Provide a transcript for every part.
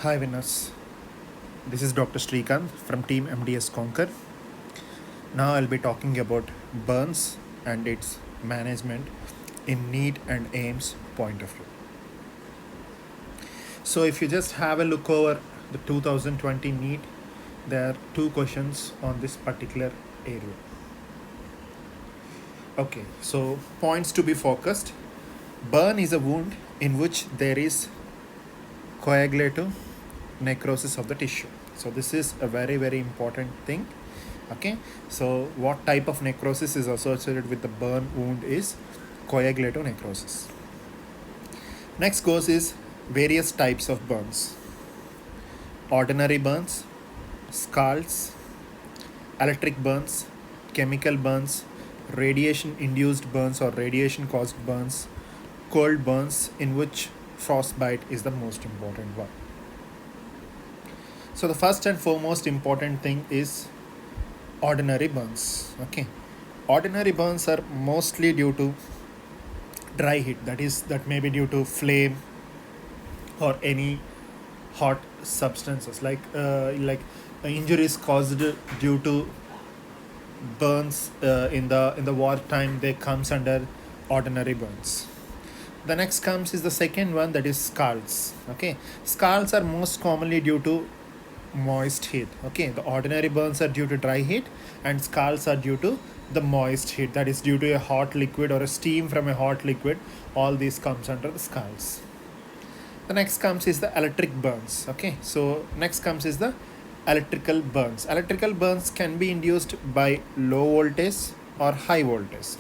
Hi winners, this is Dr. Srikanth from Team MDS Conquer. Now I'll be talking about burns and its management in NEET and AIMS point of view. So if you just have a look over the 2020 NEET, there are two questions on this particular area. Okay, so points to be focused. Burn is a wound in which there is coagulative necrosis of the tissue. So this is a very important thing. Okay, so what type of necrosis is associated with the burn wound is coagulative necrosis. Next goes is various types of burns: ordinary burns, scalds, electric burns, chemical burns, radiation induced burns or radiation caused burns, cold burns, in which frostbite is the most important one. So the first and foremost important thing is ordinary burns. Okay, ordinary burns are mostly due to dry heat, that may be due to flame or any hot substances, like injuries caused due to burns in the war time. They comes under ordinary burns. The next comes is the second one, that is scalds. Okay, scalds are most commonly due to moist heat. Okay, the ordinary burns are due to dry heat and scalds are due to the moist heat, that is due to a hot liquid or a steam from a hot liquid. All these comes under the scalds. The next comes is the electric burns. Okay, so next comes is the electrical burns. Electrical burns can be induced by low voltage or high voltage.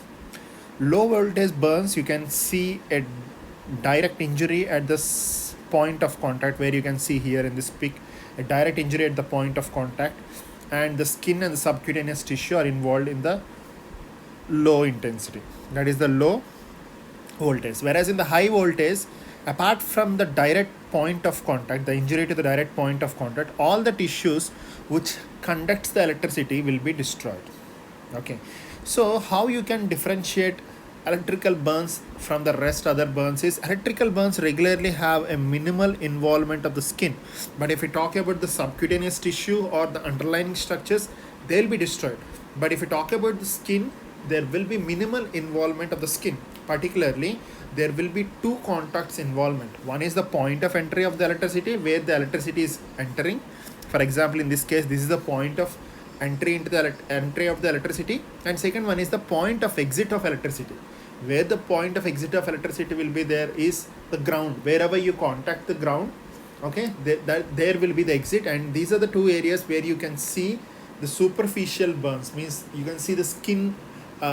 Low voltage burns, you can see a direct injury at this point of contact, where you can see here in this pic a direct injury at the point of contact, and the skin and the subcutaneous tissue are involved in the low intensity, that is the low voltage. Whereas in the high voltage, apart from the direct point of contact, the injury to the direct point of contact, all the tissues which conducts the electricity will be destroyed. Okay, so how you can differentiate electrical burns from the rest other burns is, electrical burns regularly have a minimal involvement of the skin, but if we talk about the subcutaneous tissue or the underlying structures, they'll be destroyed. But if we talk about the skin, there will be minimal involvement of the skin. Particularly, there will be two contacts involvement. One is the point of entry of the electricity, where the electricity is entering. For example, in this case, this is the point of entry into the entry of the electricity, and second one is the point of exit of electricity. Where the point of exit of electricity will be, there is the ground. Wherever you contact the ground, okay, there will be the exit, and these are the two areas where you can see the superficial burns, means you can see the skin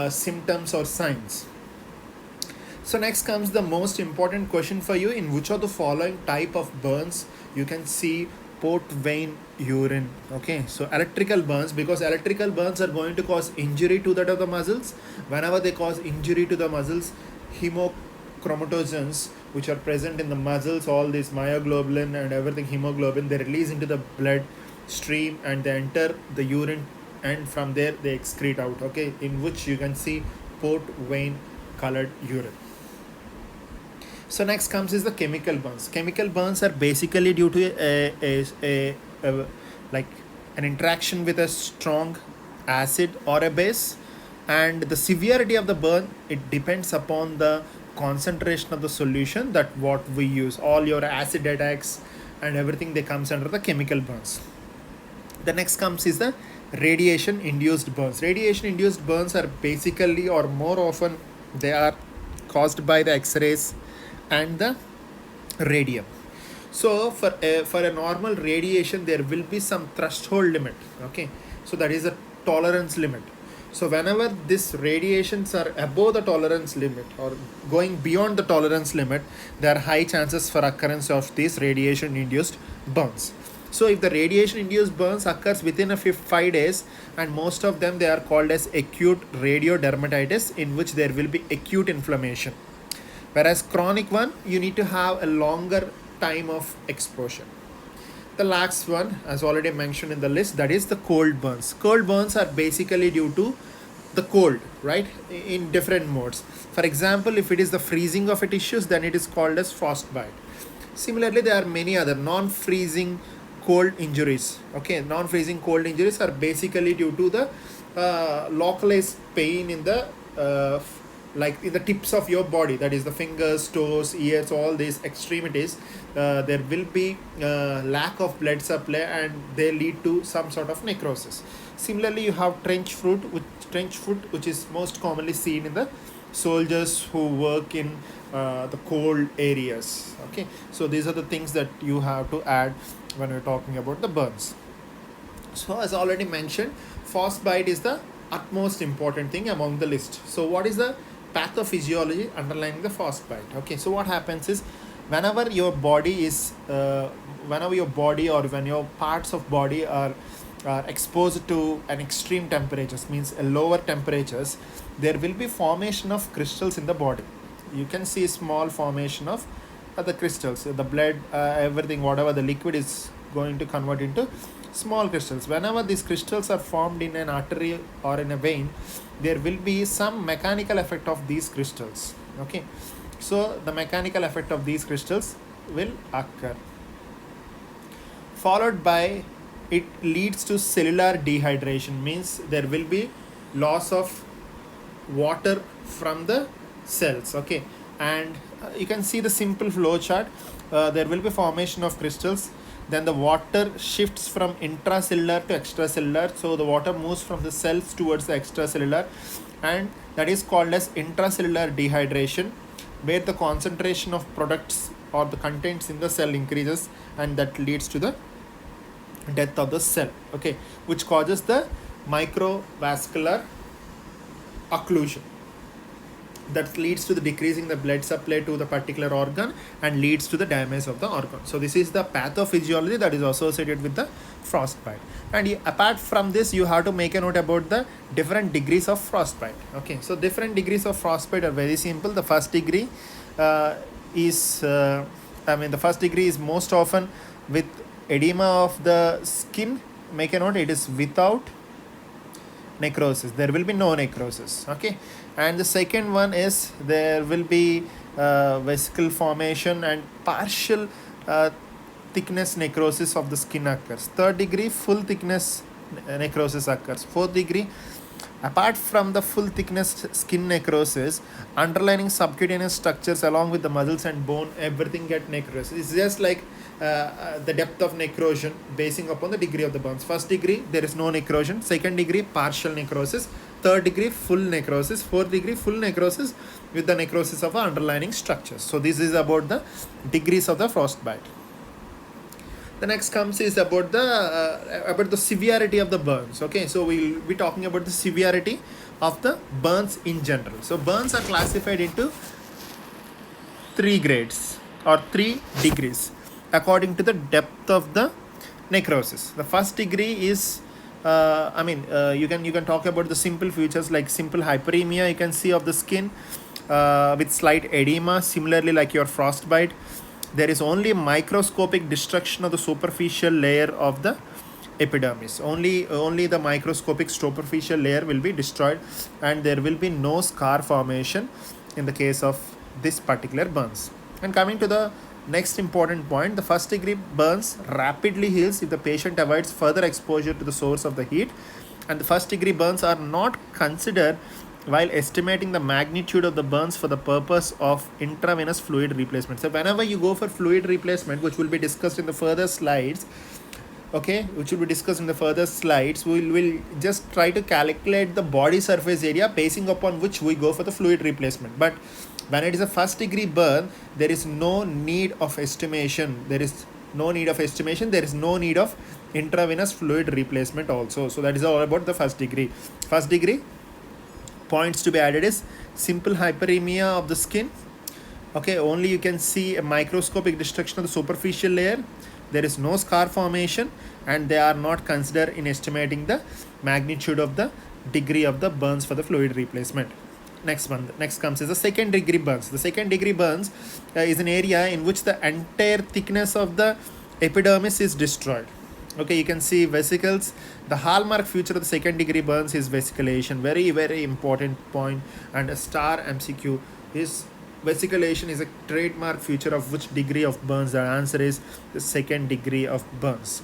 symptoms or signs. So next comes the most important question for you: in which of the following type of burns you can see port vein urine? Okay, so electrical burns, because electrical burns are going to cause injury to that of the muscles. Whenever they cause injury to the muscles, hemochromatogens which are present in the muscles, all this myoglobin and everything, hemoglobin, they release into the blood stream and they enter the urine, and from there they excrete out. Okay, in which you can see port vein colored urine. So next comes is the chemical burns. Chemical burns are basically due to a like an interaction with a strong acid or a base, and the severity of the burn, it depends upon the concentration of the solution that what we use. All your acid attacks and everything, they comes under the chemical burns. The next comes is the radiation induced burns. Radiation induced burns are basically, or more often, they are caused by the X-rays and the radium. So for a normal radiation, there will be some threshold limit. Okay, so that is a tolerance limit. So whenever these radiations are above the tolerance limit or going beyond the tolerance limit, there are high chances for occurrence of these radiation induced burns. So if the radiation induced burns occurs within 5 days, and most of them, they are called as acute radiodermatitis, in which there will be acute inflammation. Whereas chronic one, you need to have a longer time of exposure. The last one, as already mentioned in the list, that is the cold burns. Cold burns are basically due to the cold, right, in different modes. For example, if it is the freezing of a tissues, then it is called as frostbite. Similarly, there are many other non-freezing cold injuries. Okay, non-freezing cold injuries are basically due to the localized pain in the like in the tips of your body, that is the fingers, toes, ears, all these extremities. There will be lack of blood supply and they lead to some sort of necrosis. Similarly, you have trench foot, which is most commonly seen in the soldiers who work in the cold areas. Okay, so these are the things that you have to add when we're talking about the burns. So as already mentioned, frostbite is the utmost important thing among the list. So what is the pathophysiology underlying the frostbite? Okay, so what happens is whenever your body is whenever your body or when your parts of body are exposed to an extreme temperatures, means a lower temperatures, there will be formation of crystals in the body. You can see small formation of the crystals, the blood, everything, whatever the liquid is going to convert into small crystals. Whenever these crystals are formed in an artery or in a vein, there will be some mechanical effect of these crystals. Okay, so the mechanical effect of these crystals will occur, followed by it leads to cellular dehydration, means there will be loss of water from the cells. Okay, and you can see the simple flow chart. There will be formation of crystals, then the water shifts from intracellular to extracellular, so the water moves from the cells towards the extracellular, and that is called as intracellular dehydration, where the concentration of products or the contents in the cell increases, and that leads to the death of the cell. Okay, which causes the microvascular occlusion, that leads to the decreasing the blood supply to the particular organ and leads to the damage of the organ. So this is the pathophysiology that is associated with the frostbite. And apart from this, you have to make a note about the different degrees of frostbite. Okay, so different degrees of frostbite are very simple. The first degree the first degree is most often with edema of the skin. Make a note, it is without necrosis, there will be no necrosis. Okay, and the second one is there will be vesicle formation and partial thickness necrosis of the skin occurs. Third degree, full thickness necrosis occurs. Fourth degree, apart from the full thickness skin necrosis, underlying subcutaneous structures along with the muscles and bone, everything get necrosis. It's just like the depth of necrosion basing upon the degree of the burns. First degree, there is no necrosion. Second degree, partial necrosis. Third degree, full necrosis. Fourth degree, full necrosis with the necrosis of underlying structures. So this is about the degrees of the frostbite. The next comes is about the severity of the burns. Okay, so we'll be talking about the severity of the burns in general. So burns are classified into 3 grades or 3 degrees according to the depth of the necrosis. The first degree is you can talk about the simple features like simple hyperemia you can see of the skin with slight edema, similarly like your frostbite. There is only microscopic destruction of the superficial layer of the epidermis. Only the microscopic superficial layer will be destroyed, and there will be no scar formation in the case of this particular burns. And coming to the next important point, the first degree burns rapidly heals if the patient avoids further exposure to the source of the heat, and the first degree burns are not considered while estimating the magnitude of the burns for the purpose of intravenous fluid replacement. So whenever you go for fluid replacement, which will be discussed in the further slides, we will just try to calculate the body surface area basing upon which we go for the fluid replacement. But when it is a first degree burn, there is no need of estimation. There is no need of intravenous fluid replacement also. So that is all about the first degree. First degree points to be added is simple hyperemia of the skin. Okay, only you can see a microscopic destruction of the superficial layer. There is no scar formation, and they are not considered in estimating the magnitude of the degree of the burns for the fluid replacement. Next comes is the second degree burns. The second degree burns is an area in which the entire thickness of the epidermis is destroyed. Okay, you can see vesicles. The hallmark feature of the second degree burns is vesiculation. Very, very important point, and a star MCQ is vesiculation is a trademark feature of which degree of burns? The answer is the second degree of burns.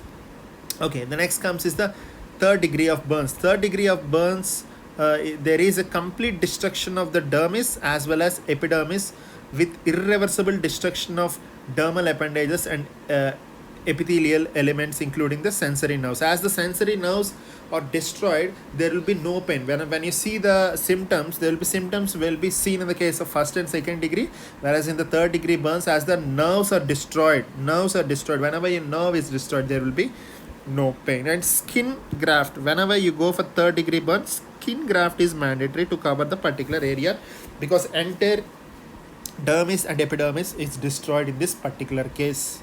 Okay, the next comes is the third degree of burns. Third degree of burns, there is a complete destruction of the dermis as well as epidermis with irreversible destruction of dermal appendages and epithelial elements including the sensory nerves. As the sensory nerves are destroyed, there will be no pain. When you see the symptoms, there will be symptoms will be seen in the case of first and second degree, whereas in the third degree burns, as the nerves are destroyed, whenever your nerve is destroyed, there will be no pain. And skin graft, whenever you go for third degree burn, skin graft is mandatory to cover the particular area because entire dermis and epidermis is destroyed in this particular case.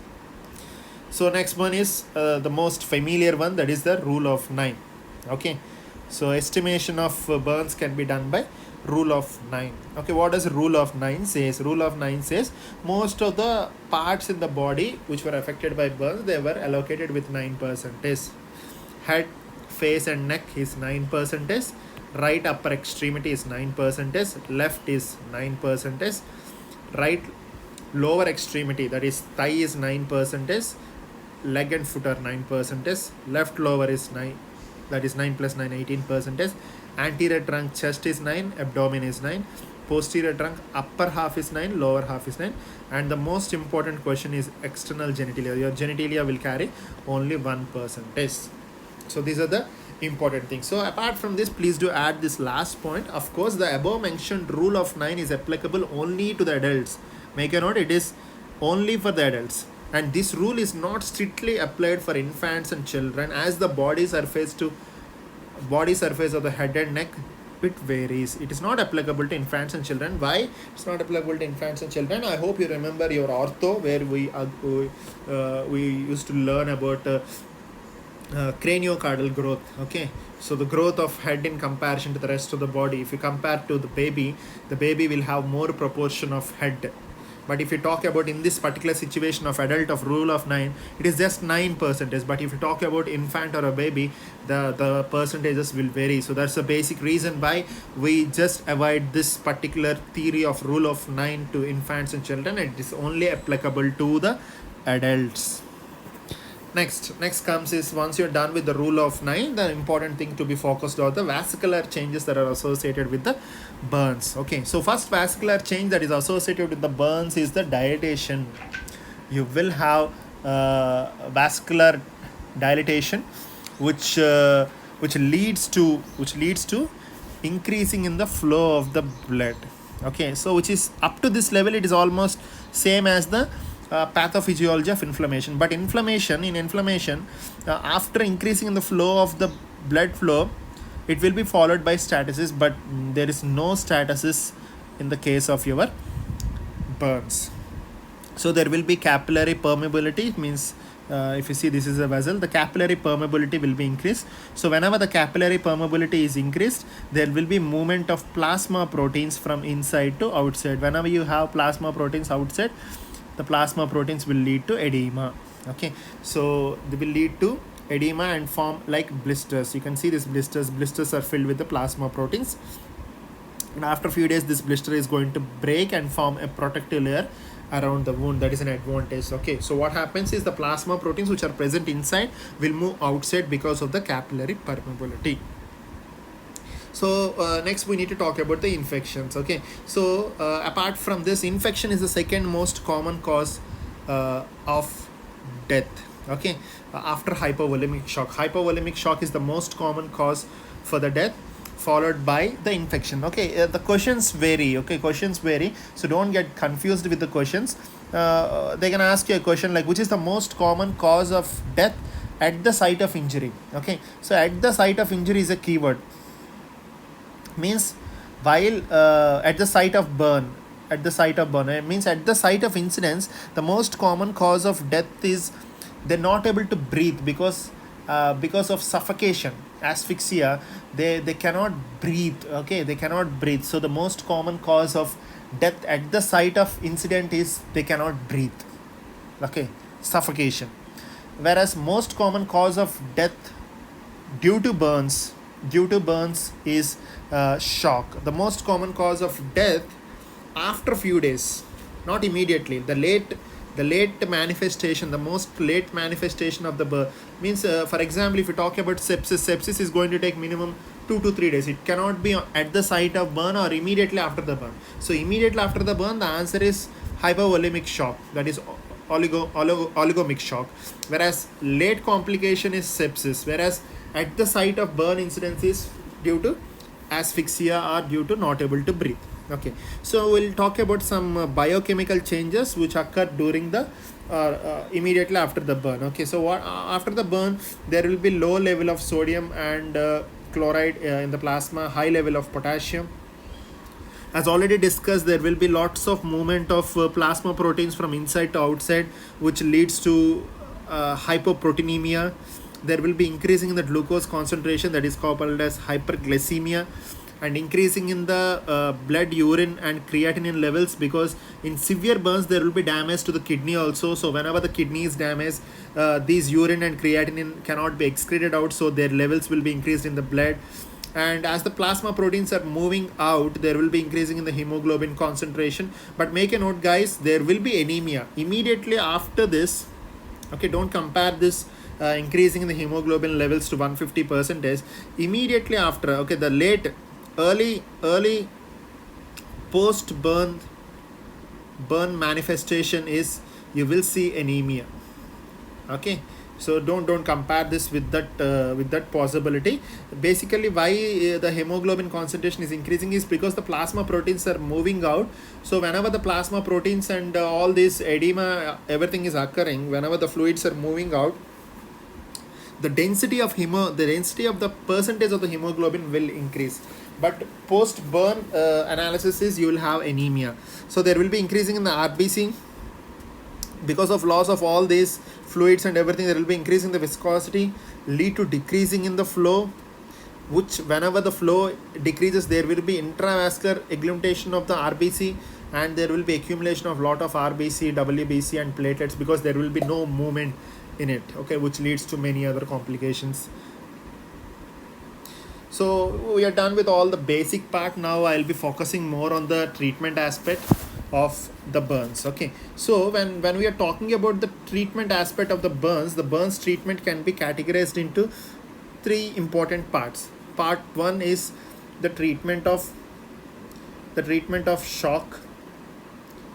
So next one is the most familiar one, that is the rule of 9. Okay, so estimation of burns can be done by rule of 9. Okay, what does rule of 9 says? Rule of 9 says most of the parts in the body which were affected by burns, they were allocated with 9%. Head, face and neck is 9%. Right upper extremity is 9%. Left is 9%. Right lower extremity, that is thigh, is 9%. Leg and foot are 9%. Left lower is 9, that is 9 plus 9, 18%. Anterior trunk chest is 9, abdomen is 9. Posterior trunk upper half is 9, lower half is 9. And the most important question is external genitalia. Your genitalia will carry only 1%. So these are the important things. So apart from this, please do add this last point. Of course, the above mentioned rule of 9 is applicable only to the adults. Make a note, it is only for the adults. And this rule is not strictly applied for infants and children, as the body surface of the head and neck, it varies. It is not applicable to infants and children. Why it's not applicable to infants and children? I hope you remember your ortho, where we used to learn about craniocaudal growth. Okay, so the growth of head in comparison to the rest of the body. If you compare to the baby will have more proportion of head. But if you talk about in this particular situation of adult of rule of 9, it is just 9%. But if you talk about infant or a baby, the percentages will vary. So that's the basic reason why we just avoid this particular theory of rule of 9 to infants and children. It is only applicable to the adults. Next comes is, once you're done with the rule of 9, the important thing to be focused on the vascular changes that are associated with the burns. Okay, so first vascular change that is associated with the burns is the dilatation. You will have vascular dilatation, which leads to increasing in the flow of the blood. Okay, so which is up to this level, it is almost same as the pathophysiology of inflammation. But in inflammation, after increasing in the flow of the blood flow, it will be followed by stasis, but there is no stasis in the case of your burns. So there will be capillary permeability. It means if you see this is a vessel, the capillary permeability will be increased. So whenever the capillary permeability is increased, there will be movement of plasma proteins from inside to outside. Whenever you have plasma proteins outside, the plasma proteins will lead to edema. Okay, so they will lead to edema and form like blisters. You can see these blisters are filled with the plasma proteins, and after a few days this blister is going to break and form a protective layer around the wound. That is an advantage. Okay, so what happens is the plasma proteins which are present inside will move outside because of the capillary permeability. So next we need to talk about the infections. Okay, so apart from this, infection is the second most common cause of death. Okay, after hypovolemic shock is the most common cause for the death, followed by the infection. Okay, the questions vary. So don't get confused with the questions. They can ask you a question like, which is the most common cause of death at the site of injury? Okay, so at the site of injury is a keyword. Means while at the site of burn, it means at the site of incidence, the most common cause of death is they're not able to breathe because of suffocation, asphyxia. They cannot breathe. Okay, they cannot breathe. So the most common cause of death at the site of incident is they cannot breathe. Okay, suffocation. Whereas most common cause of death due to burns is shock. The most common cause of death after few days, not immediately. The late manifestation, the most late manifestation of the burn means, for example, if you talk about sepsis is going to take minimum 2 to 3 days. It cannot be at the site of burn or immediately after the burn. So immediately after the burn, the answer is hypovolemic shock, that is oligomic shock, whereas late complication is sepsis, whereas at the site of burn incidence is due to asphyxia or due to not able to breathe. Okay, so we'll talk about some biochemical changes which occur during the immediately after the burn. Okay, so what after the burn, there will be low level of sodium and chloride in the plasma, high level of potassium. As already discussed, there will be lots of movement of plasma proteins from inside to outside, which leads to hypoproteinemia. There will be increasing in the glucose concentration, that is called as hyperglycemia, and increasing in the blood, urine and creatinine levels, because in severe burns there will be damage to the kidney also. So whenever the kidney is damaged, these urine and creatinine cannot be excreted out, so their levels will be increased in the blood. And as the plasma proteins are moving out, there will be increasing in the hemoglobin concentration. But make a note, guys, there will be anemia immediately after this. Okay, don't compare this increasing in the hemoglobin levels to 150 percentage immediately after. Okay, the late early post burn manifestation is you will see anemia. Okay, so don't compare this with that possibility. Basically, why the hemoglobin concentration is increasing is because the plasma proteins are moving out. So whenever the plasma proteins and all this edema, everything is occurring, whenever the fluids are moving out, the density of the percentage of the hemoglobin will increase. But post burn analysis is you will have anemia. So there will be increasing in the RBC because of loss of all these fluids and everything. There will be increasing the viscosity, lead to decreasing in the flow, which whenever the flow decreases, there will be intravascular agglutination of the RBC, and there will be accumulation of lot of RBC, WBC and platelets, because there will be no movement in it. Okay, which leads to many other complications. So we are done with all the basic part. Now I'll be focusing more on the treatment aspect of the burns. Okay, so when we are talking about the treatment aspect of the burns treatment can be categorized into three important parts. Part one is the treatment of shock.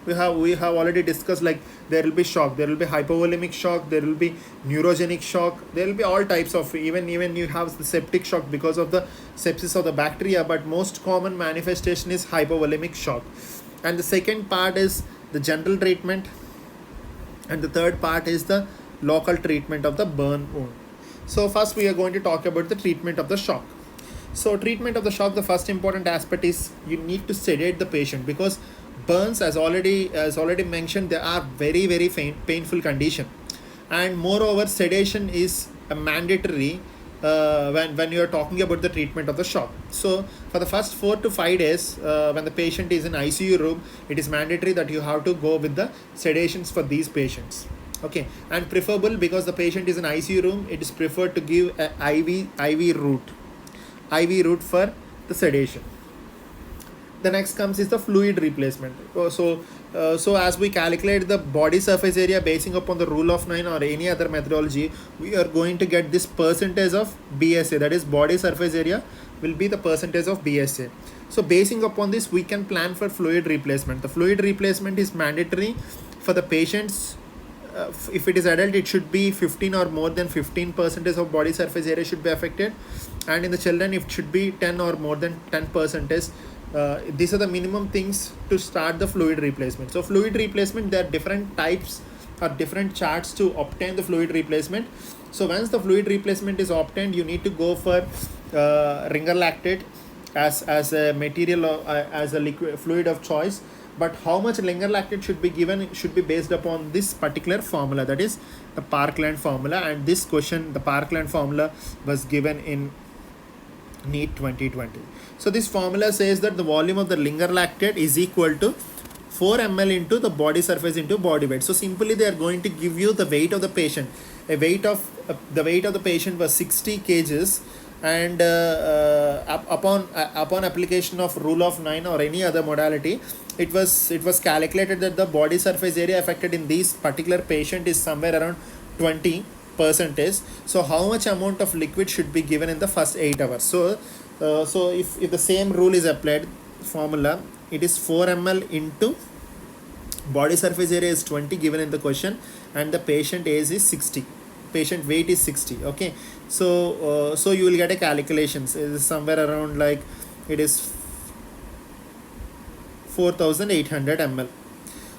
We have already discussed, like there will be shock, there will be hypovolemic shock, there will be neurogenic shock, there will be all types of, even you have the septic shock because of the sepsis of the bacteria, but most common manifestation is hypovolemic shock. And the second part is the general treatment, and the third part is the local treatment of the burn wound. So first we are going to talk about the treatment of the shock. So treatment of the shock, the first important aspect is you need to sedate the patient, because burns, as already mentioned, they are very painful condition, and moreover sedation is a mandatory when you are talking about the treatment of the shock. So for the first 4 to 5 days, when the patient is in ICU room, it is mandatory that you have to go with the sedations for these patients. Okay, and preferable, because the patient is in ICU room, it is preferred to give a IV route for the sedation. The next comes is the fluid replacement. So as we calculate the body surface area basing upon the rule of 9 or any other methodology, we are going to get this percentage of BSA, that is body surface area will be the percentage of BSA. So basing upon this, we can plan for fluid replacement. The fluid replacement is mandatory for the patients. If it is adult, it should be 15 or more than 15% of body surface area should be affected, and in the children it should be 10 or more than 10%. These are the minimum things to start the fluid replacement. So fluid replacement, there are different types or different charts to obtain the fluid replacement. So once the fluid replacement is obtained, you need to go for Ringer lactate as a material as a liquid fluid of choice. But how much Ringer lactate should be given should be based upon this particular formula, that is the Parkland formula. And this question, the Parkland formula, was given in NEET 2020. So this formula says that the volume of the Ringer lactate is equal to 4 ml into the body surface into body weight. So simply they are going to give you the weight of the patient. The weight of the patient was 60 kgs, and upon application of rule of 9 or any other modality, it was calculated that the body surface area affected in this particular patient is somewhere around 20 percentage. So how much amount of liquid should be given in the first 8 hours? So if the same rule is applied, formula, it is 4 ml into body surface area is 20 given in the question, and the patient age is 60, patient weight is 60. Okay, so you will get a calculations, it is somewhere around like it is 4800 ml.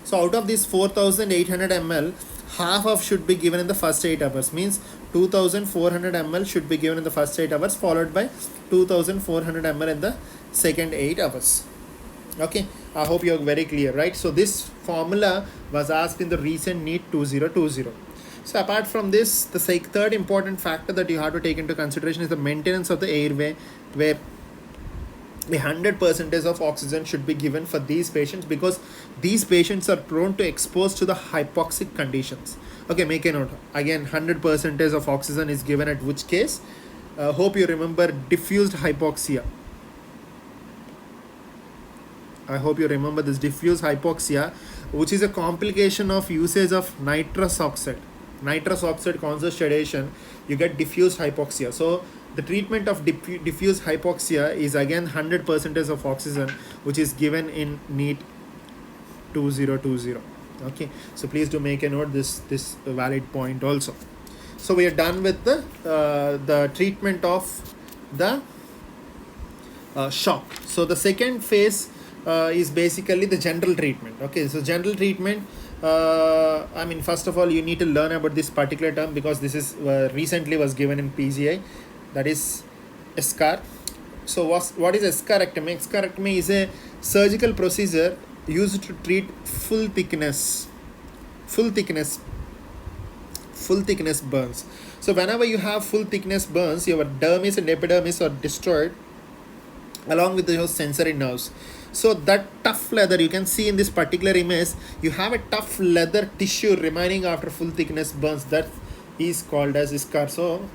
So out of this 4800 ml, half of should be given in the first 8 hours, means 2400 ml should be given in the first 8 hours, followed by 2400 ml in the second 8 hours. Okay, I hope you're very clear, right? So this formula was asked in the recent NEET 2020. So apart from this, the third important factor that you have to take into consideration is the maintenance of the airway, where the 100% of oxygen should be given for these patients, because these patients are prone to expose to the hypoxic conditions. Okay, make a note again, 100% of oxygen is given at which case? Hope you remember diffused hypoxia. I hope you remember this diffuse hypoxia, which is a complication of usage of nitrous oxide. Nitrous oxide causes sedation, you get diffuse hypoxia. So the treatment of diffuse hypoxia is again 100% of oxygen, which is given in NEET 2020. Okay, so please do make a note this valid point also. So we are done with the treatment of the shock. So the second phase is basically the general treatment. Okay, so general treatment, I mean, first of all, you need to learn about this particular term, because this is recently was given in PGI, that is eschar. So what is escharectomy? Escharectomy is a surgical procedure used to treat full thickness burns. So whenever you have full thickness burns, your dermis and epidermis are destroyed along with your sensory nerves. So that tough leather, you can see in this particular image, you have a tough leather tissue remaining after full thickness burns, that is called as eschar. So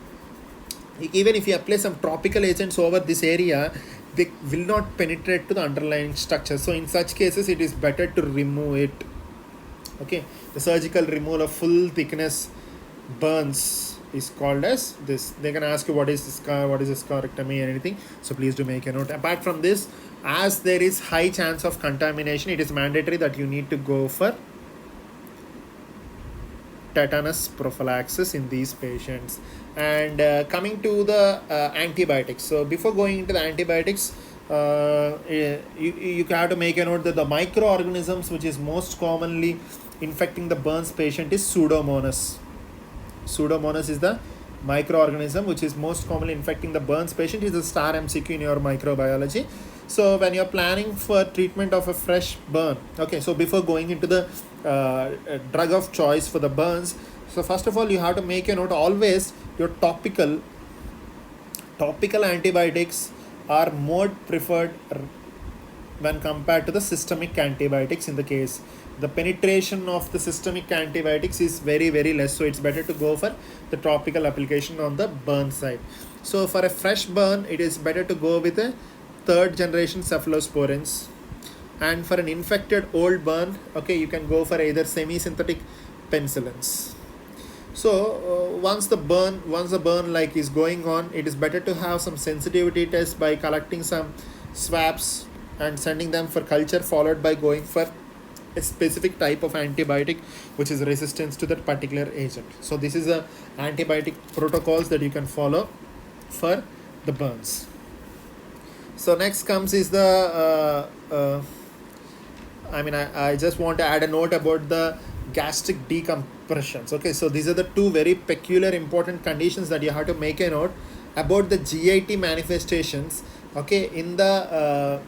even if you apply some topical agents over this area, they will not penetrate to the underlying structure. So in such cases, it is better to remove it. Okay, the surgical removal of full thickness burns is called as this. They can ask you what is escharectomy and anything, so please do make a note. Apart from this, as there is high chance of contamination, it is mandatory that you need to go for tetanus prophylaxis in these patients. And coming to the antibiotics, so before going into the antibiotics, you have to make a note that the microorganisms which is most commonly infecting the burns patient is Pseudomonas. Pseudomonas is the microorganism which is most commonly infecting the burns patient. Is a star MCQ in your microbiology. So when you're planning for treatment of a fresh burn, okay, so before going into the drug of choice for the burns, so first of all, you have to make a note, always your topical antibiotics are more preferred when compared to the systemic antibiotics. In the case, the penetration of the systemic antibiotics is very less, so it's better to go for the topical application on the burn side. So for a fresh burn, it is better to go with a third generation cephalosporins, and for an infected old burn, okay, you can go for either semi-synthetic penicillins. So once the burn like is going on, it is better to have some sensitivity tests by collecting some swabs and sending them for culture, followed by going for a specific type of antibiotic which is resistant to that particular agent. So this is the antibiotic protocols that you can follow for the burns. So next comes is the I just want to add a note about the gastric decompressions. Okay, so these are the two very peculiar important conditions that you have to make a note about the GIT manifestations, okay, in the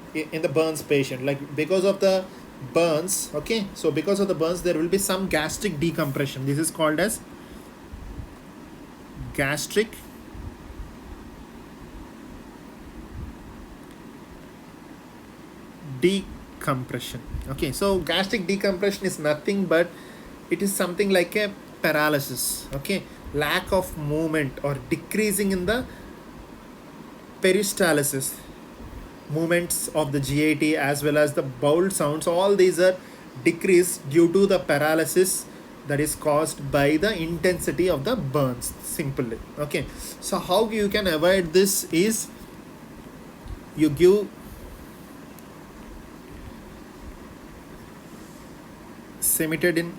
burns patient. Like because of the burns, okay, so because of the burns there will be some gastric decompression. This is called as gastric decompression. Okay, so gastric decompression is nothing but it is something like a paralysis, okay, lack of movement or decreasing in the peristalsis, movements of the GIT as well as the bowel sounds, all these are decreased due to the paralysis that is caused by the intensity of the burns, simply. Okay, so how you can avoid this is you give cimetidine,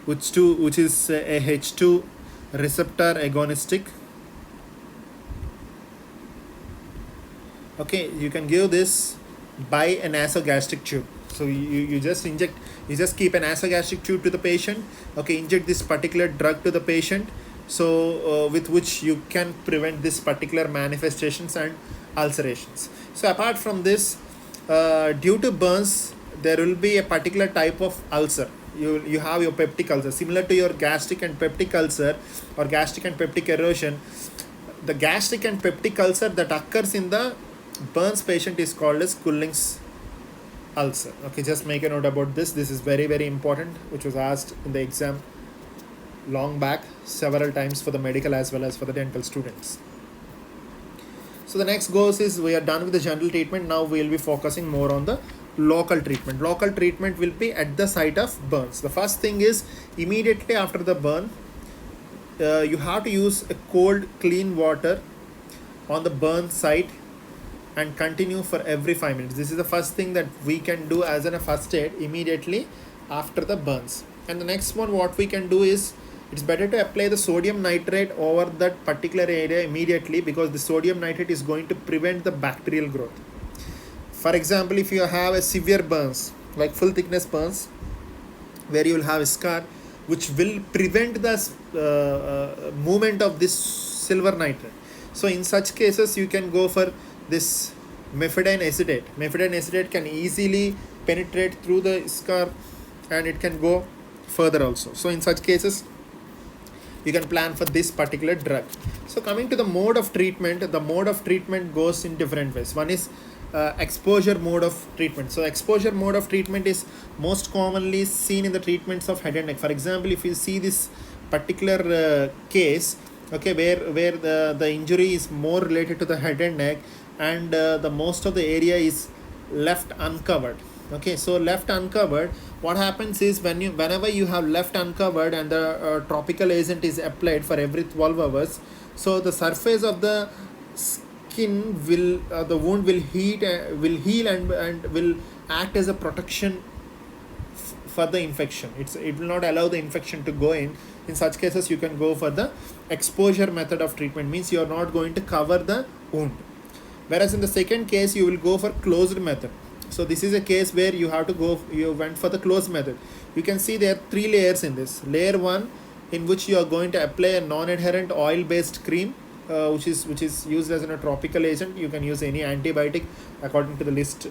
which is a H2 receptor agonistic. Okay, you can give this by a nasogastric tube. So you just inject, you just keep a nasogastric tube to the patient. Okay, inject this particular drug to the patient, so with which you can prevent this particular manifestations and ulcerations. So apart from this, due to burns, there will be a particular type of ulcer. You have your peptic ulcer similar to your gastric and peptic ulcer, or gastric and peptic erosion. The gastric and peptic ulcer that occurs in the burns patient is called as Culling's ulcer. Okay, just make a note about this. This is very, very important, which was asked in the exam long back several times for the medical as well as for the dental students. So the next goes is, we are done with the general treatment. Now we will be focusing more on the local treatment. Local treatment will be at the site of burns. The first thing is, immediately after the burn, you have to use a cold clean water on the burn site and continue for every 5 minutes. This is the first thing that we can do as a first aid immediately after the burns. And the next one, what we can do is, it's better to apply the sodium nitrate over that particular area immediately, because the sodium nitrate is going to prevent the bacterial growth. For example, if you have a severe burns, like full thickness burns, where you will have a scar, which will prevent the movement of this silver nitrate. So in such cases, you can go for this methadone acetate. Methadone acetate can easily penetrate through the scar, and it can go further also. So in such cases, you can plan for this particular drug. So coming to the mode of treatment, the mode of treatment goes in different ways. One is exposure mode of treatment. So exposure mode of treatment is most commonly seen in the treatments of head and neck. For example, if you see this particular case, okay, where the injury is more related to the head and neck, and the most of the area is left uncovered. Okay, so left uncovered, what happens is, whenever you have left uncovered and the topical agent is applied for every 12 hours, so the surface of the skin will the wound will heal and will act as a protection for the infection. It will not allow the infection to go in. In such cases, you can go for the exposure method of treatment, means you are not going to cover the wound. Whereas in the second case, you will go for closed method. So this is a case where you went for the closed method. You can see there are 3 layers in this. Layer 1, in which you are going to apply a non-adherent oil-based cream, which is used as a tropical agent. You can use any antibiotic according to the list.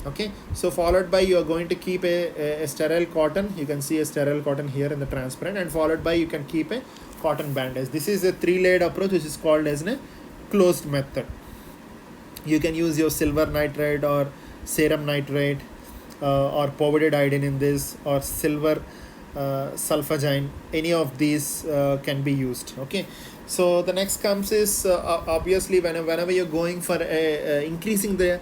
Okay, so followed by, you are going to keep a sterile cotton. You can see a sterile cotton here in the transparent, and followed by, you can keep a cotton bandage. This is a 3-layered approach, which is called as a closed method. You can use your silver nitrate or serum nitrate, or povidone iodine in this, or silver sulfagine. Any of these can be used. Okay, so the next comes is, obviously, whenever you're going for increasing the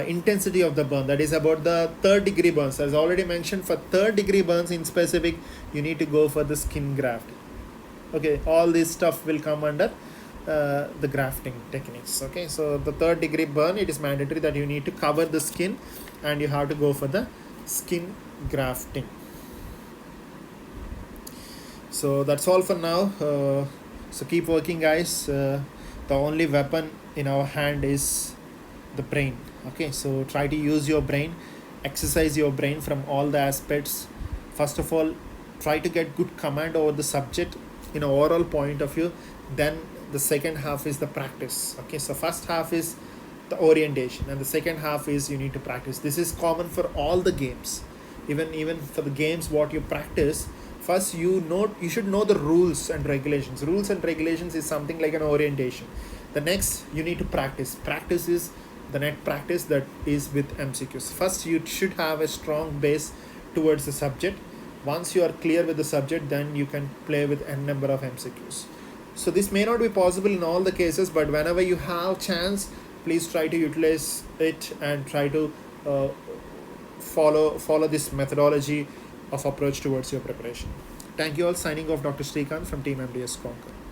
intensity of the burn, that is about the 3rd degree burns. As already mentioned, for 3rd degree burns in specific, you need to go for the skin graft. Okay, all this stuff will come under the grafting techniques. Okay, so the 3rd degree burn, it is mandatory that you need to cover the skin, and you have to go for the skin grafting. So that's all for now. So keep working, guys. The only weapon in our hand is the brain. Okay, so try to use your brain, exercise your brain from all the aspects. First of all, try to get good command over the subject in an overall point of view. Then the second half is the practice. Okay, so first half is the orientation, and the second half is you need to practice. This is common for all the games. Even for the games what you practice, first you should know the rules and regulations. Rules and regulations is something like an orientation. The next, you need to practice. Practice is the net practice, that is with MCQs. First, you should have a strong base towards the subject. Once you are clear with the subject, then you can play with n number of MCQs. So this may not be possible in all the cases, but whenever you have chance, please try to utilize it and try to uh, follow this methodology of approach towards your preparation. Thank you all. Signing off, Dr. Srikanth from Team MDS Conquer.